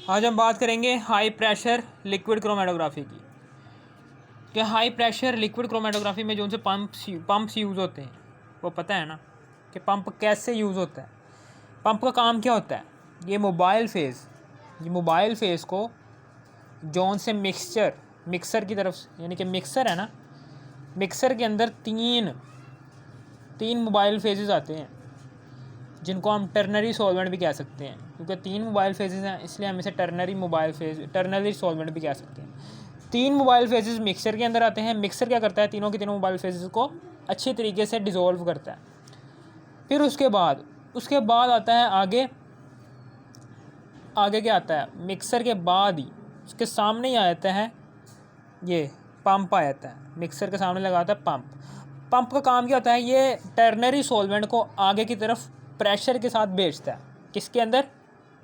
आज हम बात करेंगे हाई प्रेशर लिक्विड क्रोमेटोग्राफी की। कि हाई प्रेशर लिक्विड क्रोमेटोग्राफी में जो उनसे पंप्स यूज़ होते हैं वो पता है ना कि पंप कैसे यूज़ होता है। पंप का काम क्या होता है, ये मोबाइल फेज़ को जोन से मिक्सर की तरफ, यानी कि मिक्सर है ना, मिक्सर के अंदर तीन मोबाइल फेजेस आते हैं जिनको हम टर्नरी सॉल्वेंट भी कह सकते हैं। क्योंकि 3 मोबाइल फेजेस हैं इसलिए हम इसे टर्नरी सॉल्वेंट भी कह सकते हैं। 3 मोबाइल फेजेस मिक्सर के अंदर आते हैं। मिक्सर क्या करता है, तीनों के तीनों मोबाइल फेजेस को अच्छी तरीके से डिज़ोल्व करता है। फिर उसके बाद आता है आगे क्या आता है, मिक्सर के बाद ही उसके सामने ही आता है ये पंप आ जाता है। मिक्सर के सामने लगाता है पंप का काम क्या होता है, ये टर्नरी सॉल्वेंट को आगे की तरफ प्रेशर के साथ भेजता है। किसके अंदर,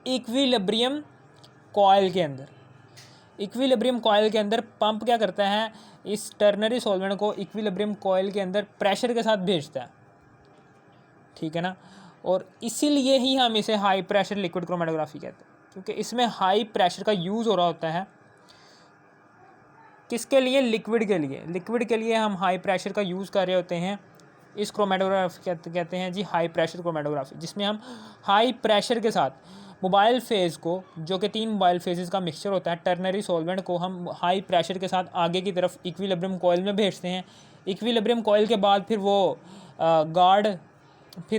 इक्विलिब्रियम कॉइल के अंदर पंप क्या करता है, इस टर्नरी सॉल्वेंट को इक्विलिब्रियम कॉइल के अंदर प्रेशर के साथ भेजता है। ठीक है ना। और इसीलिए ही हम इसे हाई प्रेशर लिक्विड क्रोमेटोग्राफी कहते हैं, क्योंकि इसमें हाई प्रेशर का यूज़ हो रहा होता है। किसके लिए, लिक्विड के लिए हम हाई प्रेशर का यूज़ कर रहे होते हैं। इस क्रोमेटोग्राफी कहते हैं जी हाई प्रेशर क्रोमेटोग्राफी, जिसमें हम हाई प्रेशर के साथ मोबाइल फेज़ को, जो कि 3 मोबाइल फेजेस का मिक्सचर होता है, टर्नरी सॉल्वेंट को हम हाई प्रेशर के साथ आगे की तरफ इक्विलिब्रियम कॉइल में भेजते हैं। इक्विलिब्रियम कॉइल के बाद फिर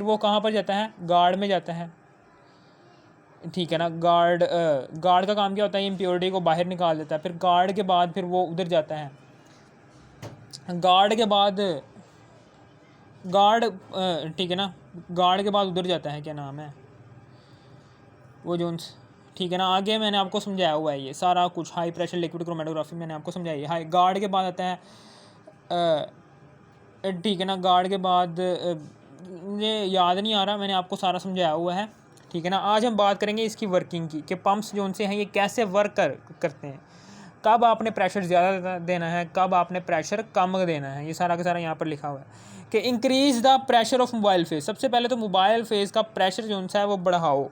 वो कहाँ पर जाता है, गार्ड में जाता है। ठीक है ना। गार्ड का काम क्या होता है, इम्प्योरिटी को बाहर निकाल देता है। फिर गार्ड के बाद फिर वो उधर जाता है। ठीक है ना, गार्ड के बाद उधर जाता है, क्या नाम है वो जोन्स। ठीक है ना, आगे मैंने आपको समझाया हुआ है ये सारा कुछ। हाई प्रेशर लिक्विड क्रोमेटोग्राफी मैंने आपको समझाई है। गार्ड के बाद आता है ठीक है ना, गार्ड के बाद मुझे याद नहीं आ रहा, मैंने आपको सारा समझाया हुआ है। ठीक है ना। आज हम बात करेंगे इसकी वर्किंग की, कि पंप्स जो उनसे हैं ये कैसे वर्क करते हैं, कब आपने प्रेशर ज़्यादा देना है, कब आपने प्रेशर कम देना है। ये सारा का सारा यहाँ पर लिखा हुआ है कि increase the pressure of mobile phase. सबसे पहले तो मोबाइल फेज़ का प्रेशर जो उनसा है वो बढ़ाओ।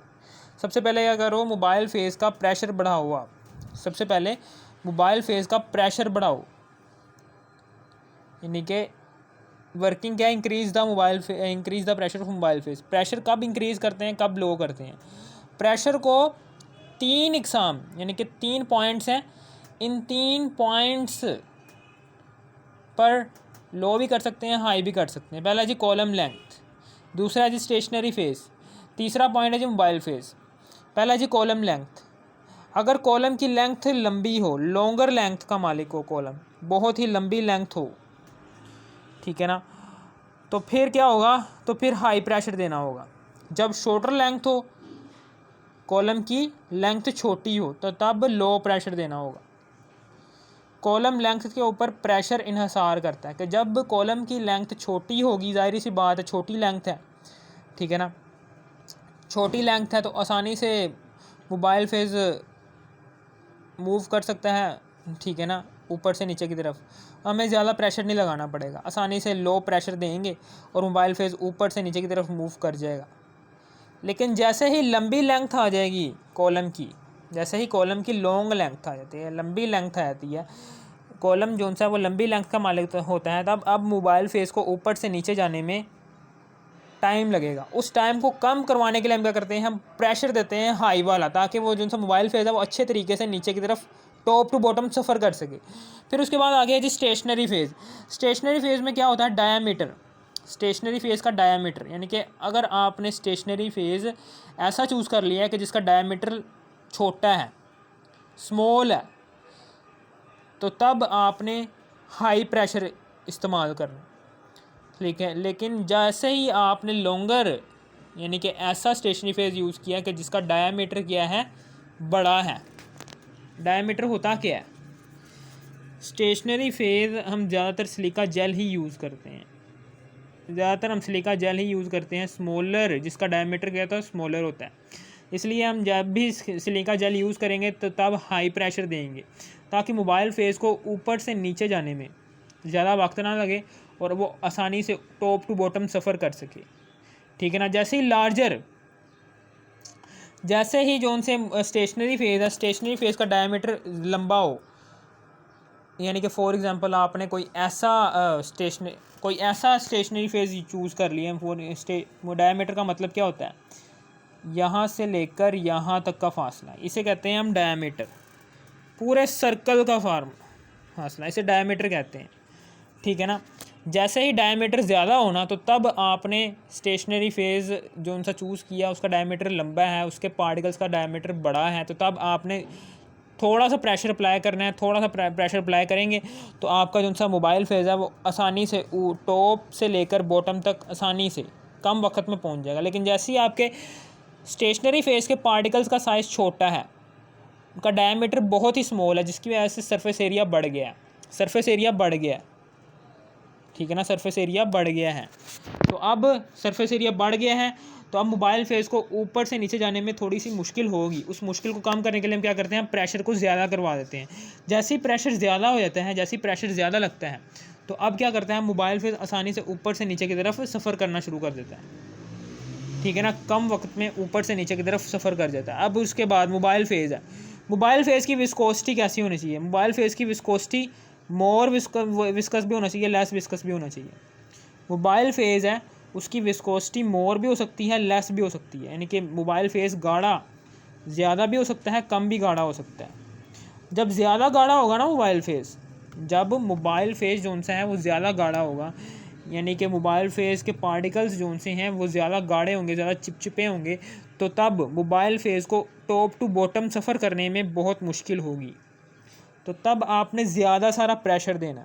सबसे पहले क्या करो, मोबाइल फेज़ का प्रेशर बढ़ाओ। आप सबसे पहले मोबाइल फेज़ का प्रेशर बढ़ाओ, यानी कि वर्किंग क्या है, increase the pressure of mobile phase. Pressure कब इंक्रीज़ करते हैं, कब लो करते हैं। प्रेशर को 3 इकसाम, यानी कि 3 पॉइंट्स हैं। इन 3 पॉइंट्स पर लो भी कर सकते हैं, हाई भी कर सकते हैं। पहला जी कॉलम लेंथ, दूसरा जी स्टेशनरी फेज़, तीसरा पॉइंट है जी मोबाइल फेज़। पहला जी कॉलम लेंथ। अगर कॉलम की लेंथ लंबी हो, लॉन्गर लेंथ का मालिक हो कॉलम, बहुत ही लंबी लेंथ हो, ठीक है ना, तो फिर क्या होगा, तो फिर हाई प्रेशर देना होगा। जब शॉर्टर लेंथ हो, कॉलम की लेंथ छोटी हो, तो तब लो प्रेशर देना होगा। कॉलम लेंथ के ऊपर प्रेशर इन्हिसार करता है कि जब कॉलम की लेंथ छोटी होगी, जाहिर सी बात है, छोटी लेंथ है, ठीक है ना, छोटी लेंथ है तो आसानी से मोबाइल फेज़ मूव कर सकता है। ठीक है ना, ऊपर से नीचे की तरफ हमें ज़्यादा प्रेशर नहीं लगाना पड़ेगा, आसानी से लो प्रेशर देंगे और मोबाइल फेज़ ऊपर से नीचे की तरफ मूव कर जाएगा। लेकिन जैसे ही लंबी लेंथ आ जाएगी कॉलम की, जैसे ही कॉलम की लॉन्ग लेंथ आ जाती है, लंबी लेंथ आ जाती है, कॉलम जो सा वो लंबी लेंथ का मालिक होता है, तब अब मोबाइल फेज़ को ऊपर से नीचे जाने में टाइम लगेगा। उस टाइम को कम करवाने के लिए हम क्या करते हैं, हम प्रेशर देते हैं हाई वाला, ताकि वो जो सा मोबाइल फेज़ है वो अच्छे तरीके से नीचे की तरफ टॉप टू बॉटम सफ़र कर सके। फिर उसके बाद आ गया जी स्टेशनरी फेज़। स्टेशनरी फेज़ में क्या होता है, डायामीटर। स्टेशनरी फेज़ का डायामीटर, यानी कि अगर आपने स्टेशनरी फेज़ ऐसा चूज़ कर लिया है कि जिसका डायामीटर छोटा है, स्मॉल है, तो तब आपने हाई प्रेशर इस्तेमाल करना। ठीक है। लेकिन जैसे ही आपने लॉन्गर, यानी कि ऐसा स्टेशनरी फेज़ यूज़ किया कि जिसका डायामीटर क्या है, बड़ा है। डायामीटर होता क्या है, स्टेशनरी फेज़ हम ज़्यादातर सिलिका जेल ही यूज़ करते हैं। स्मॉलर, जिसका डायमीटर क्या होता है, स्मॉलर होता है। इसलिए हम जब भी सिलिका जेल यूज़ करेंगे तो तब हाई प्रेशर देंगे, ताकि मोबाइल फेज़ को ऊपर से नीचे जाने में ज़्यादा वक्त ना लगे और वो आसानी से टॉप टू बॉटम सफ़र कर सके। ठीक है ना। जैसे ही जो उनसे स्टेशनरी फेज़ है, स्टेशनरी फेज़ का डायमीटर लंबा हो, यानी कि फॉर एग्जांपल आपने कोई ऐसा स्टेशनरी फेज़ चूज़ कर लिया है। डायमीटर का मतलब क्या होता है, यहाँ से लेकर यहाँ तक का फासला, इसे कहते हैं हम डायमीटर। पूरे सर्कल का फासला इसे डायमीटर कहते हैं, ठीक है ना। जैसे ही डायमीटर ज़्यादा होना तो तब आपने स्टेशनरी फेज़ जो उनसा चूज़ किया उसका डायमीटर लंबा है, उसके पार्टिकल्स का डायमीटर बड़ा है, तो तब आपने थोड़ा सा प्रेशर अप्लाई करना है। थोड़ा सा प्रेशर अप्लाई करेंगे तो आपका जो सा मोबाइल फेज़ है वो आसानी से टॉप से लेकर बॉटम तक आसानी से कम वक्त में पहुंच जाएगा। लेकिन जैसे ही आपके स्टेशनरी फेज़ के पार्टिकल्स का साइज़ छोटा है, उनका डायमीटर बहुत ही स्मॉल है, जिसकी वजह से सरफेस एरिया बढ़ गया है, ठीक है ना, सरफेस एरिया बढ़ गया है। तो अब सरफेस एरिया बढ़ गया है तो अब मोबाइल फेज़ को ऊपर से नीचे जाने में थोड़ी सी मुश्किल होगी। उस मुश्किल को कम करने के लिए हम क्या करते हैं, प्रेशर को ज़्यादा करवा देते हैं। जैसे ही प्रेशर ज़्यादा हो जाता है, जैसे ही प्रेशर ज़्यादा लगता है, तो अब क्या करता है, मोबाइल फेज़ आसानी से ऊपर से नीचे की तरफ सफ़र करना शुरू कर देता है, ठीक है ना, कम वक्त में ऊपर से नीचे की तरफ सफ़र कर जाता है। अब उसके बाद मोबाइल फेज़ है, मोबाइल फेज़ की विस्कोसिटी कैसी होनी चाहिए, मोबाइल फेज़ की विस्कोसिटी मोर विस्कस भी होना चाहिए, लेस विस्कस भी होना चाहिए। मोबाइल फेज़ है उसकी विस्कोसिटी मोर भी हो सकती है, लेस भी हो सकती है, यानी कि मोबाइल फेज़ गाढ़ा ज़्यादा भी हो सकता है, कम भी गाढ़ा हो सकता है। जब ज़्यादा गाढ़ा होगा ना मोबाइल फेज़, जब मोबाइल फेज़ जो सा है वो ज़्यादा गाढ़ा होगा, यानी कि मोबाइल फेज़ के पार्टिकल्स जो से हैं वो ज़्यादा गाढ़े होंगे, ज़्यादा चिपचिपे होंगे, तो तब मोबाइल फेज़ को टॉप टू बॉटम सफ़र करने में बहुत मुश्किल होगी। तो तब आपने ज़्यादा सारा प्रेशर देना,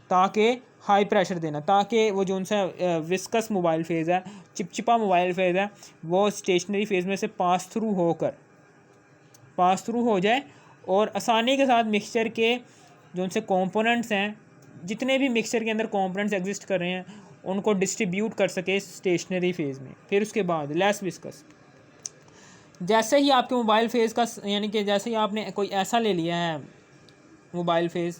ताकि हाई प्रेशर देना, ताकि वो जो सा विस्कस मोबाइल फेज़ है, चिपचिपा मोबाइल फेज़ है, वो स्टेशनरी फेज़ में से पास थ्रू हो जाए और आसानी के साथ मिक्सचर के जो उनसे कंपोनेंट्स हैं, जितने भी मिक्सचर के अंदर कंपोनेंट्स एग्जिस्ट कर रहे हैं, उनको डिस्ट्रीब्यूट कर सके स्टेशनरी फेज़ में। फिर उसके बाद लेस विस्कस, जैसे ही आपके मोबाइल फेज़ का, यानी कि जैसे ही आपने कोई ऐसा ले लिया है mobile phase,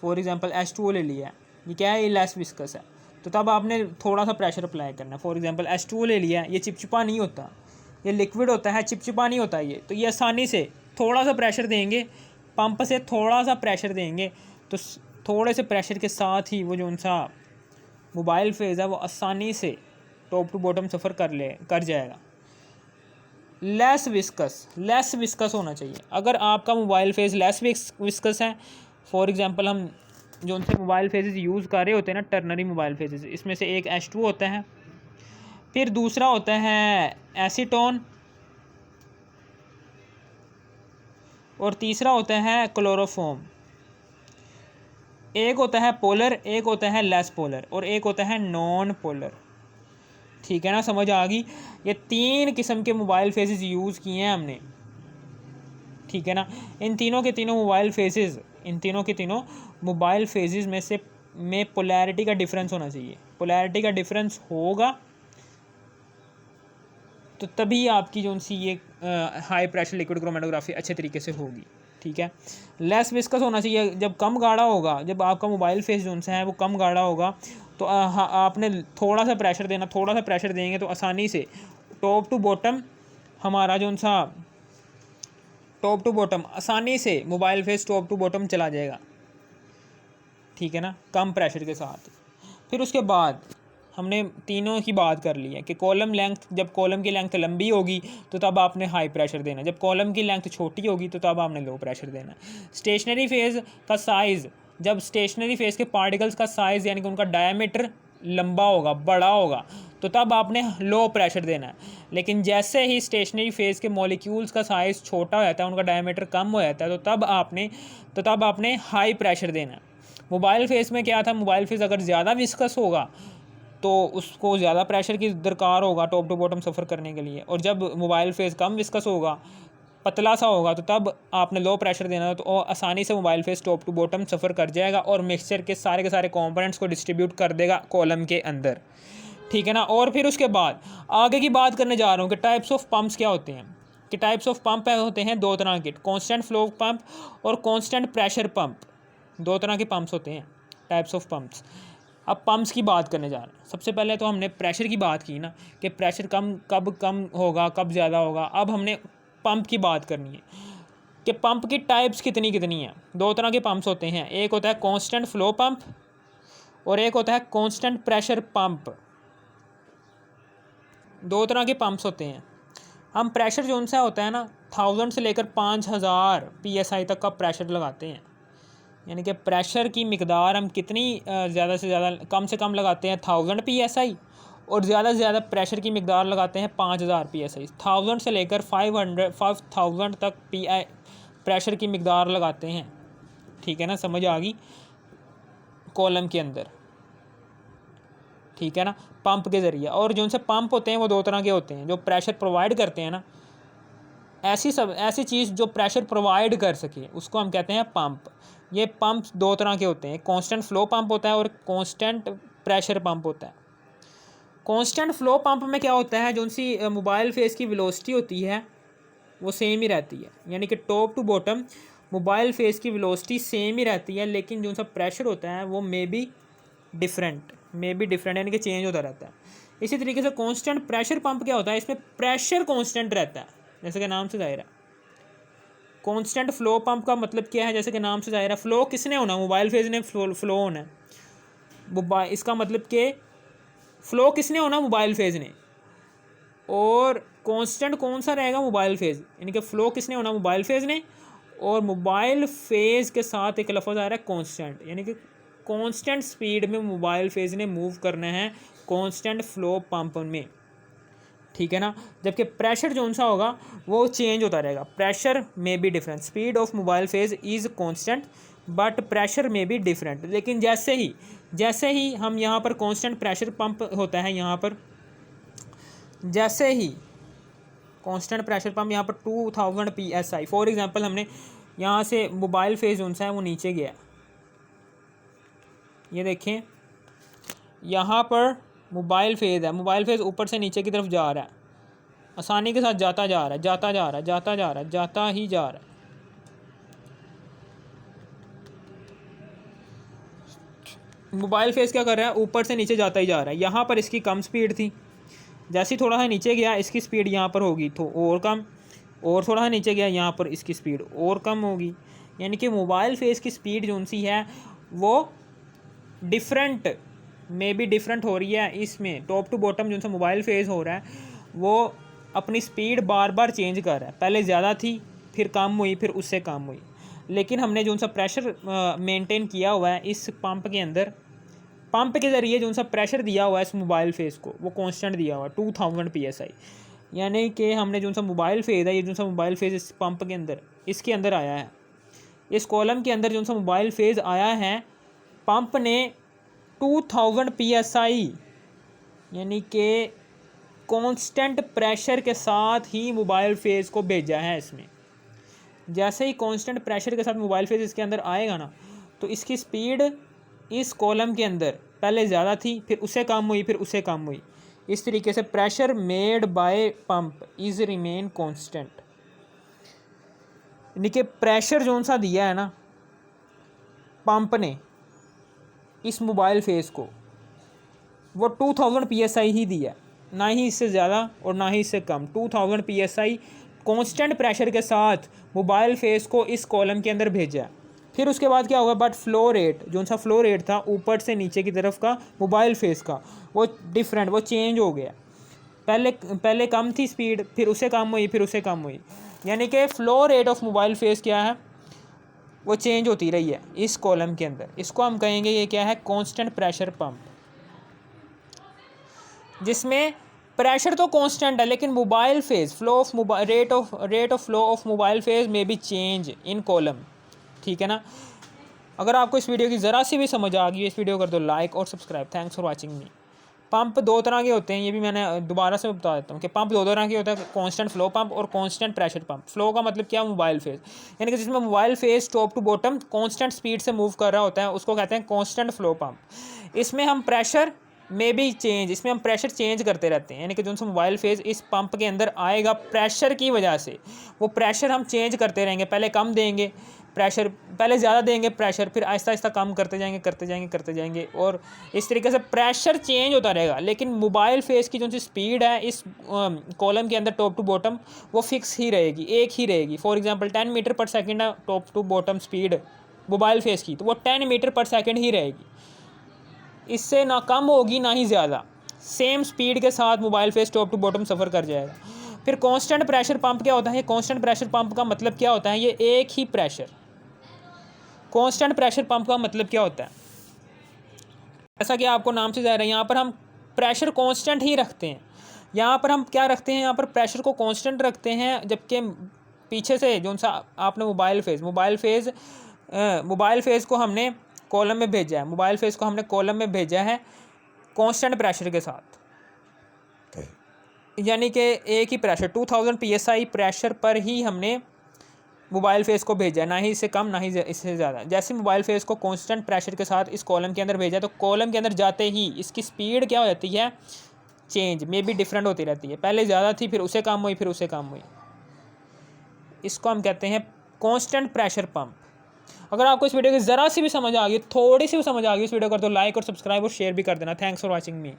for example H2O ले लिया है, ये क्या है, ये लेस विस्कस है, तो तब आपने थोड़ा सा प्रेशर अप्लाई करना है। फॉर एग्जांपल H2O ले लिया है, ये चिपचिपा नहीं होता, ये लिक्विड होता है, चिपचिपा नहीं होता ये, तो ये आसानी से थोड़ा सा प्रेशर देंगे, पंप से थोड़ा सा प्रेशर देंगे, तो थोड़े से प्रेशर के साथ ही वो जो सा मोबाइल फेज़ है वो आसानी से टॉप टू बॉटम सफ़र कर जाएगा। लेस विस्कस होना चाहिए। अगर आपका मोबाइल फेज़ लेस विस्कस है, फॉर एग्जांपल हम जो उनसे मोबाइल फेजेस यूज़ कर रहे होते हैं ना, टर्नरी मोबाइल फेजेस, इसमें से एक H2 होता है, फिर दूसरा होता है एसीटोन, और तीसरा होता है क्लोरोफॉर्म। एक होता है पोलर, एक होता है लेस पोलर, और एक होता है नॉन पोलर, ठीक है ना, समझ आ गई। ये 3 किस्म के मोबाइल फेजेस यूज़ किए हैं हमने, ठीक है ना। इन तीनों के तीनों मोबाइल फेजेस में पोलैरिटी का डिफरेंस होना चाहिए। पोलैरिटी का डिफरेंस होगा तो तभी आपकी जो सी ये हाई प्रेशर लिक्विड क्रोमेटोग्राफी अच्छे तरीके से होगी, ठीक है। लेस विस्कस होना चाहिए, जब कम गाढ़ा होगा, जब आपका मोबाइल फेस जो है वो कम गाढ़ा होगा, तो आपने थोड़ा सा प्रेशर देना, थोड़ा सा प्रेशर देंगे तो आसानी से टॉप टू बॉटम हमारा जो सा टॉप टू बॉटम आसानी से mobile phase top to bottom चला जाएगा, ठीक है ना, कम प्रेशर के साथ। फिर उसके बाद हमने तीनों की बात कर ली है कि कॉलम लेंथ, जब कॉलम की लेंथ लंबी होगी तो तब आपने हाई प्रेशर देना, जब कॉलम की लेंथ छोटी होगी तो तब आपने लो प्रेशर देना। स्टेशनरी फेज़ का साइज़, जब स्टेशनरी फेज़ के पार्टिकल्स का साइज़ यानी कि उनका डायमीटर लंबा होगा, बड़ा होगा, तो तब आपने लो प्रेशर देना है। लेकिन जैसे ही स्टेशनरी फेज़ के मॉलिक्यूल्स का साइज़ छोटा हो जाता है, उनका डायमीटर कम हो जाता है, तो तब आपने हाई प्रेशर देना है। मोबाइल फेज़ में क्या था, मोबाइल फेज़ अगर ज़्यादा विस्कस होगा तो उसको ज़्यादा प्रेशर की दरकार होगा टॉप टू बॉटम सफ़र करने के लिए, और जब मोबाइल फेज़ कम विस्कस होगा, पतला सा होगा, तो तब आपने लो प्रेशर देना, तो आसानी से mobile phase top to bottom सफ़र कर जाएगा और मिक्सचर के सारे कंपोनेंट्स को डिस्ट्रीब्यूट कर देगा कॉलम के अंदर, ठीक है ना। और फिर उसके बाद आगे की बात करने जा रहा हूँ कि टाइप्स ऑफ पम्प्स क्या होते हैं। कि टाइप्स ऑफ पंप होते हैं 2 तरह के, कॉन्स्टेंट फ्लो पंप और कॉन्स्टेंट प्रेशर पंप। 2 तरह के पंप्स होते हैं, टाइप्स ऑफ पंप्स। अब पम्प्स की बात करने जा रहे हैं। सबसे पहले तो हमने प्रेशर की बात की ना कि प्रेशर कब कम होगा, कब ज़्यादा होगा। अब हमने पंप की बात करनी है कि पंप की टाइप्स कितनी कितनी हैं। दो तरह के पंप्स होते हैं, एक होता है कांस्टेंट फ्लो पंप और एक होता है कांस्टेंट प्रेशर पंप। दो तरह के पंप्स होते हैं। हम प्रेशर जो उनसा होता है ना 1000 से लेकर 5000 PSI तक का प्रेशर लगाते हैं। यानी कि प्रेशर की मिकदार हम कितनी ज़्यादा से ज़्यादा कम से कम लगाते हैं 1000 PSI और ज़्यादा से ज़्यादा प्रेशर की मिकदार लगाते हैं 5000 PSI। 1000 से लेकर 5000 तक प्रेशर की मिकदार लगाते हैं। ठीक है ना, समझ आ गई। कॉलम के अंदर, ठीक है ना, पंप के ज़रिए। और जो उनसे पंप होते हैं वो दो तरह के होते हैं, जो प्रेशर प्रोवाइड करते हैं ना, ऐसी चीज़ जो प्रेशर प्रोवाइड कर सके उसको हम कहते हैं पंप। ये पंप दो तरह के होते हैं, कांस्टेंट फ्लो पंप होता है और कांस्टेंट प्रेशर पंप होता है। कांस्टेंट फ्लो पंप में क्या होता है, जो उनसी मोबाइल फेस की वेलोसिटी होती है वो सेम ही रहती है, यानी कि top to bottom mobile phase की वेलोसिटी सेम ही रहती है, लेकिन जो उनका प्रेशर होता है वो मे बी डिफरेंट यानी कि चेंज होता रहता है। इसी तरीके से कांस्टेंट प्रेशर पंप क्या होता है, इसमें प्रेशर कांस्टेंट रहता है, जैसे कि नाम से जाहिर है। कांस्टेंट फ्लो पंप का मतलब क्या है, जैसे कि नाम से जाहिर है, फ्लो किसने होना, मोबाइल फेज ने फ्लो होना है। इसका मतलब कि फ़्लो किसने होना, मोबाइल फेज़ ने। और कांस्टेंट कौन सा रहेगा, मोबाइल फेज़, यानी कि फ़्लो किसने होना, मोबाइल फेज़ ने। और मोबाइल फेज़ के साथ एक लफ्ज़ आ रहा है कांस्टेंट, यानी कि कांस्टेंट स्पीड में मोबाइल फेज़ ने मूव करना है कांस्टेंट फ्लो पंप में। ठीक है ना। जबकि प्रेशर जो सा होगा वो चेंज होता रहेगा। प्रेशर में be different, speed of mobile phase is constant but pressure में बी डिफरेंट। लेकिन जैसे ही हम यहाँ पर कांस्टेंट प्रेशर पंप होता है, यहाँ पर जैसे ही कांस्टेंट प्रेशर पंप यहाँ पर 2000 PSI फॉर एग्जांपल, हमने यहाँ से मोबाइल फेज़ जो सा है वो नीचे गया, ये देखें यहाँ पर मोबाइल फेज़ है, मोबाइल फेज़ ऊपर से नीचे की तरफ जा रहा है, आसानी के साथ जाता ही जा रहा है। मोबाइल फेज़ क्या कर रहा है, ऊपर से नीचे जाता ही जा रहा है। यहाँ पर इसकी कम स्पीड थी, जैसे ही थोड़ा सा नीचे गया इसकी स्पीड यहाँ पर होगी तो और कम, और थोड़ा सा नीचे गया यहाँ पर इसकी स्पीड और कम होगी। यानी कि मोबाइल फेज़ की स्पीड जो सी है वो डिफरेंट हो रही है। इसमें टॉप टू बॉटम जो सा मोबाइल फेज़ हो रहा है वो अपनी स्पीड बार बार चेंज कर रहा है। पहले ज़्यादा थी, फिर कम हुई, फिर उससे कम हुई। लेकिन हमने जो सा प्रेशर मेंटेन किया हुआ है इस पंप के अंदर, पंप के ज़रिए जो सा प्रेशर दिया हुआ है इस मोबाइल फेज़ को वो कांस्टेंट दिया हुआ है 2000 PSI। यानी कि हमने जो सा मोबाइल फेज़ है, ये जो सा मोबाइल फेज़ इस पंप के अंदर, इसके अंदर आया है, इस कॉलम के अंदर जो सा मोबाइल फेज़ आया है, पंप ने 2000 PSI यानी कि कांस्टेंट प्रेशर के साथ ही मोबाइल फेज़ को भेजा है इसमें। जैसे ही कांस्टेंट प्रेशर के साथ मोबाइल फेज़ इसके अंदर आएगा ना, तो इसकी स्पीड इस कॉलम के अंदर पहले ज़्यादा थी, फिर उससे कम हुई, फिर उससे कम हुई। इस तरीके से pressure made by pump is remain constant. यानी कि प्रेशर जो सा दिया है ना पंप ने इस मोबाइल फेज़ को, वो 2000 PSI ही दिया, ना ही इससे ज़्यादा और ना ही इससे कम। 2000 PSI कांस्टेंट प्रेशर के साथ मोबाइल फेज़ को इस कॉलम के अंदर भेजा। फिर उसके बाद क्या होगा, बट फ्लो रेट जो सा फ्लो रेट था ऊपर से नीचे की तरफ का मोबाइल फेज़ का, वो डिफरेंट, वो चेंज हो गया। पहले कम थी स्पीड, फिर उससे कम हुई, फिर उससे कम हुई। यानी कि flow rate of mobile phase क्या है, वो चेंज होती रही है इस कॉलम के अंदर। इसको हम कहेंगे ये क्या है, कांस्टेंट प्रेशर पंप, जिसमें प्रेशर तो कांस्टेंट है लेकिन mobile phase rate of flow of mobile phase में बी चेंज इन कॉलम। ठीक है ना। अगर आपको इस वीडियो की ज़रा सी भी समझ आ गई, इस वीडियो कर दो लाइक और subscribe. Thanks for watching me. Pump दो तरह के होते हैं, ये भी मैंने दोबारा से बता देता हूँ कि पंप दो तरह के होता है, कांस्टेंट फ्लो पंप और कांस्टेंट प्रेशर पंप। फ्लो का मतलब क्या, मोबाइल फेज़, यानी कि जिसमें mobile phase top to bottom constant speed से मूव कर रहा होता है उसको कहते हैं कांस्टेंट फ्लो पंप। इसमें हम प्रेशर मे बी चेंज, इसमें हम प्रेशर चेंज करते रहते हैं, यानी कि जो सा मोबाइल फेज़ इस पंप के अंदर आएगा प्रेशर की वजह से, वो प्रेशर हम चेंज करते रहेंगे। पहले कम देंगे प्रेशर, पहले ज़्यादा देंगे प्रेशर, फिर आहिस्ता आहिस्ता कम करते जाएंगे और इस तरीके से प्रेशर चेंज होता रहेगा। लेकिन मोबाइल फेज़ की जो सी स्पीड है इस कॉलम के अंदर टॉप टू बॉटम वो फिक्स ही रहेगी, एक ही रहेगी। For example 10 metre per second है top to bottom speed mobile phase की, तो वो 10 मीटर पर सेकंड ही रहेगी, इससे ना कम होगी ना ही ज़्यादा। सेम स्पीड के साथ mobile phase top to bottom सफ़र कर जाएगा। फिर कांस्टेंट प्रेशर पंप क्या होता है? कांस्टेंट प्रेशर पंप का मतलब क्या होता है? ये एक ही प्रेशर। कांस्टेंट प्रेशर पंप का मतलब क्या होता है? जैसा कि आपको नाम से ज़ाहिर है, यहाँ पर हम प्रेशर कांस्टेंट ही रखते हैं। यहाँ पर हम क्या रखते हैं? यहाँ पर प्रेशर को कांस्टेंट रखते हैं, जबकि पीछे से जो सा आपने मोबाइल फेज़ को हमने कॉलम में भेजा है, मोबाइल फेज़ को हमने कॉलम में भेजा है कांस्टेंट प्रेशर के साथ, यानी कि एक ही प्रेशर 2000 PSI प्रेशर पर ही हमने मोबाइल फेज़ को भेजा है, ना ही इससे कम ना ही इससे ज़्यादा। जैसे मोबाइल फेज़ को कांस्टेंट प्रेशर के साथ इस कॉलम के अंदर भेजा, तो कॉलम के अंदर जाते ही इसकी स्पीड क्या हो जाती है? चेंज, मे बी डिफरेंट होती रहती है, पहले ज़्यादा थी फिर उससे कम हुई, फिर उससे कम हुई। इसको हम कहते हैं कांस्टेंट प्रेशर पंप। अगर आपको इस वीडियो की ज़रा सी भी समझ आ गई, थोड़ी सी भी समझ आ गई इस वीडियो कर, तो लाइक और सब्सक्राइब और शेयर भी कर देना। Thanks for watching me.